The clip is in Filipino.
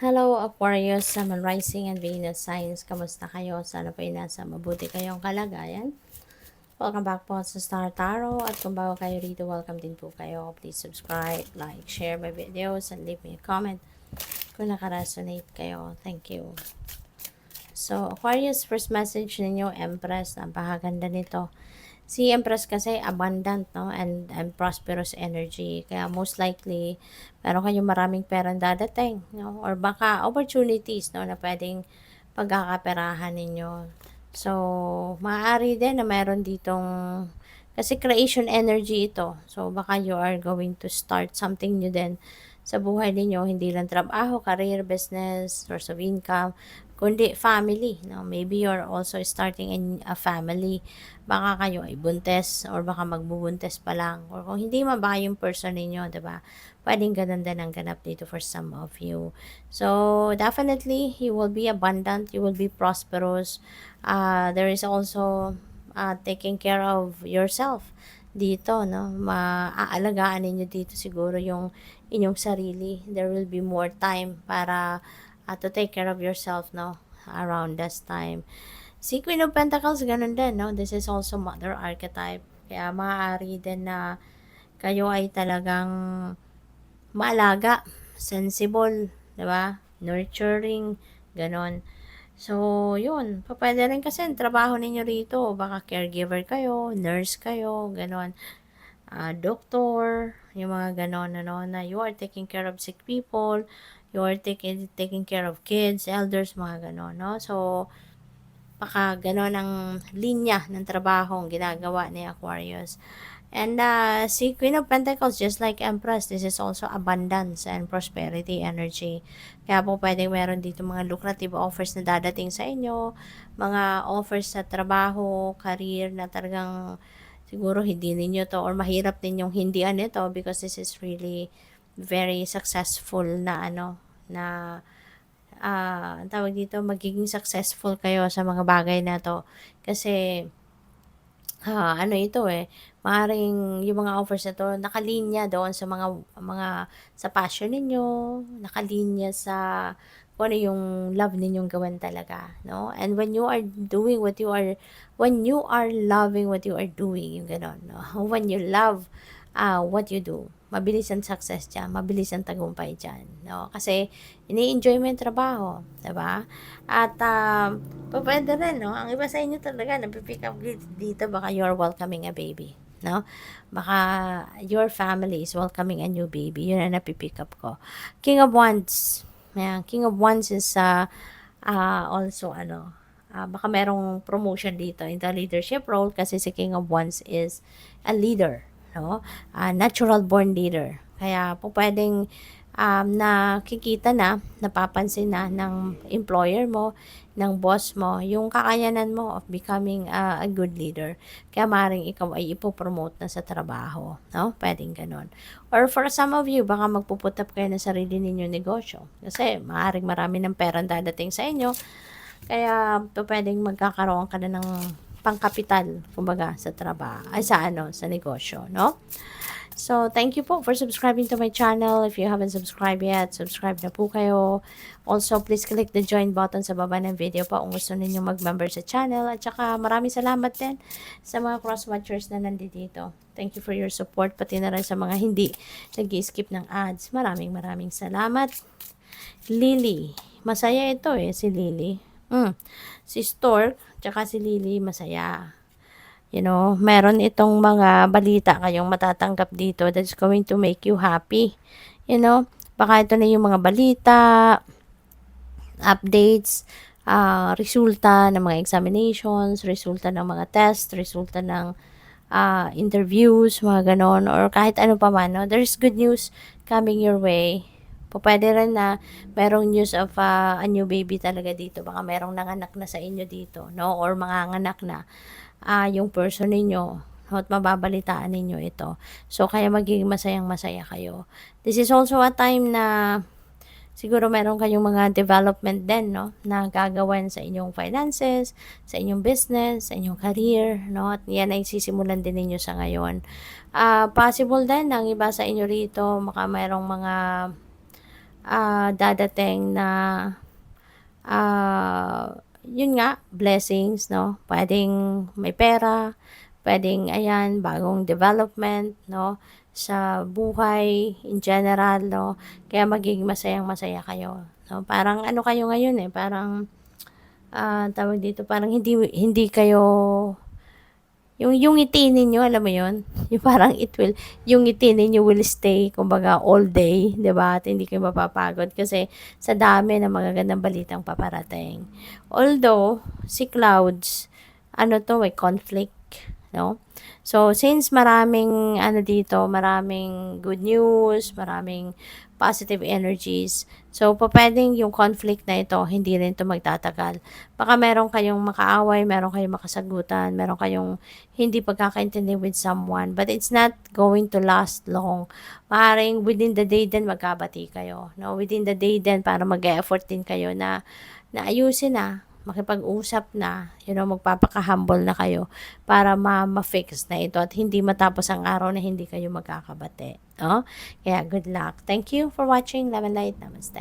Hello Aquarius, Sun, Rising and Venus signs. Kamusta kayo? Sana po ay nasa mabuti kayong kalagayan. Welcome back po sa Star Tarot. At kung bago kayo rito, welcome din po kayo. Please subscribe, like, share my videos, and leave me a comment kung nakaresonate kayo. Thank you. So, Aquarius, first message ninyo, Empress. Napakaganda nito. Si Empress kasi abundant, no? And prosperous energy. Kaya most likely, meron kayong maraming perang dadating, no? Or baka opportunities, no? Na pwedeng pagkakaperahan ninyo. So, maaari din na meron ditong, kasi creation energy ito. So, baka you are going to start something new din sa buhay ninyo. Hindi lang trabaho, career, business, source of income, kundi family. No? Maybe you're also starting a family. Baka kayo ay buntes or baka magbubuntes pa lang. Or kung hindi man baka yung person ninyo, diba? Pwedeng ganun din ang ganap dito for some of you. So, definitely, you will be abundant. You will be prosperous. There is also taking care of yourself dito, no? Maaalagaan ninyo dito siguro yung inyong sarili. There will be more time para to take care of yourself, no? Around this time. Si Queen of Pentacles, ganun din, no? This is also mother archetype. Kaya maaari din na kayo ay talagang maalaga, sensible, 'di ba? Nurturing, ganon. So, yun. Pwede rin kasi ang trabaho ninyo rito. Baka caregiver kayo, nurse kayo, ganon. Doktor, yung mga ganon, ano, na you are taking care of sick people, you are taking care of kids, elders, mga ganon, no? So, baka ganon ang linya ng trabaho ang ginagawa ni Aquarius. And si Queen of Pentacles, just like Empress, this is also abundance and prosperity energy. Kaya po pwedeng meron dito mga lucrative offers na dadating sa inyo, mga offers sa trabaho, career na talagang siguro hindi ninyo to or mahirap ninyong hindian ito because this is really very successful na ano, na ang tawag dito, magiging successful kayo sa mga bagay na to. Kasi ano ito eh, maaaring yung mga offers na 'to nakalinya doon sa mga sa passion ninyo, nakalinya sa kung ano yung love ninyong gawin talaga, 'no? And when you are loving what you are doing, yung gano'n, 'no? When you love, what you do, mabilis ang success diyan, mabilis ang tagumpay diyan, 'no? Kasi ini-enjoy mo yung trabaho, 'di ba? At, pupuwede rin 'no, ang iba sa inyo talaga napi-pick up dito baka you're welcoming a baby, 'no? Baka your family is welcoming a new baby, yun ang napi-pick up ko. King of Wands, ayan, King of Wands is, also ano, baka merong promotion dito in the leadership role kasi si King of Wands is a leader, 'no? Natural born leader. Kaya pupuwedeng nakikita na, napapansin na ng employer mo, ng boss mo, yung kakayanan mo of becoming a good leader. Kaya maaaring ikaw ay ipopromote na sa trabaho, no? Pwedeng ganon. Or for some of you, baka magpuput up kayo ng sarili ninyong negosyo. Kasi maaaring marami ng perang dadating sa inyo. Kaya pwedeng magkakaroon ka na ng pangkapital, kumbaga, sa trabaho, ay sa ano, sa negosyo, no? So, thank you po for subscribing to my channel. If you haven't subscribed yet, subscribe na po kayo. Also, please click the join button sa baba ng video pa kung gusto ninyo mag-member sa channel. At saka, maraming salamat din sa mga cross-watchers na nandito. Thank you for your support, pati na rin sa mga hindi nag-skip ng ads. Maraming salamat. Lily. Masaya ito eh, si Lily. Si Stork, tsaka si Lily, masaya. You know, meron itong mga balita kayong matatanggap dito that's going to make you happy. You know, baka ito na yung mga balita, updates, resulta ng mga examinations, resulta ng mga test, resulta ng interviews, mga ganon, or kahit ano pa man, no? There's good news coming your way. Pwede rin na merong news of a new baby talaga dito. Baka merong nanganak na sa inyo dito, no? Or mga nganak na yung person ninyo at mababalitaan ninyo ito. So, kaya magiging masayang-masaya kayo. This is also a time na siguro meron kayong mga development din, no, na gagawin sa inyong finances, sa inyong business, sa inyong career, no, at yan ay sisimulan din ninyo sa ngayon. Possible din ang iba sa inyo rito, maka merong mga dadating na yun nga, blessings, no? Pwedeng may pera, pwedeng, ayan, bagong development, no? Sa buhay, in general, no? Kaya magiging masayang-masaya kayo, no? Parang ano kayo ngayon eh, parang, tawag dito, parang hindi kayo yung ngiti ninyo, alam mo yun? Yung parang yung ngiti ninyo will stay, kumbaga, all day, di ba? At hindi kayo mapapagod kasi sa dami ng magagandang balitang paparating. Although, si Clouds, ano to, may conflict, no? So, since maraming, ano dito, maraming good news, maraming positive energies, so, pwedeng yung conflict na ito, hindi rin ito magtatagal. Baka meron kayong makaaway, meron kayong makasagutan, meron kayong hindi pagkakaintindi with someone, but it's not going to last long. Maaaring within the day din magkabati kayo, no? Within the day din para mag-effort din kayo na ayusin na, makipag-usap na, magpapaka-humble na kayo para ma-fix na ito at hindi matapos ang araw na hindi kayo magkakabati, no? Kaya good luck. Thank you for watching. Love and light. Namaste.